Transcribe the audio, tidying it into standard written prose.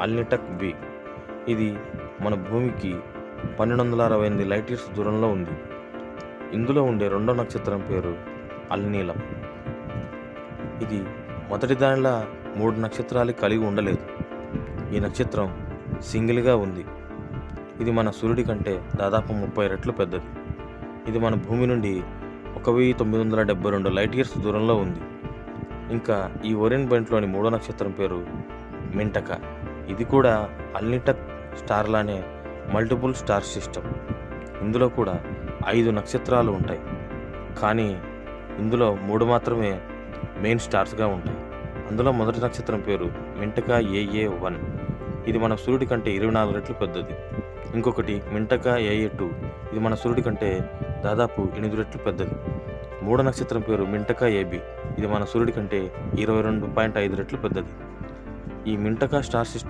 అల్నిటక్ B. ఇది మన భూమికి 1268 లైట్ ఇయర్స్ దూరంలో ఉంది. ఇందులో ఉండే రెండో నక్షత్రం పేరు అల్నీలం. ఇది మొదటి దానిలా 3 నక్షత్రాలు కలిగి ఉండలేదు. ఈ నక్షత్రం సింగిల్గా ఉంది. ఇది మన సూర్యుడి కంటే దాదాపు 30 రెట్లు పెద్దది. ఇది మన భూమి నుండి 1972 లైట్ ఇయర్స్ దూరంలో ఉంది. ఇంకా ఈ ఓరియన్ బెల్ట్లోని మూడో నక్షత్రం పేరు మింటక. ఇది కూడా అల్నిటక్ స్టార్లానే మల్టిపుల్ స్టార్ సిస్టమ్. ఇందులో కూడా 5 నక్షత్రాలు ఉంటాయి. కానీ ఇందులో 3 మాత్రమే మెయిన్ స్టార్స్గా ఉంటాయి. అందులో మొదటి నక్షత్రం పేరు మింటక AA1. ఇది మన సూర్యుడి కంటే 24 రెట్లు పెద్దది. ఇంకొకటి మింటక AA2. ఇది మన సూర్యుడి కంటే దాదాపు 8 రెట్లు పెద్దది. మూడో నక్షత్రం పేరు మింటక AB. ఇది మన సూర్యుడి కంటే 22.5 రెట్లు పెద్దది. ఈ మింటక స్టార్ సిస్టమ్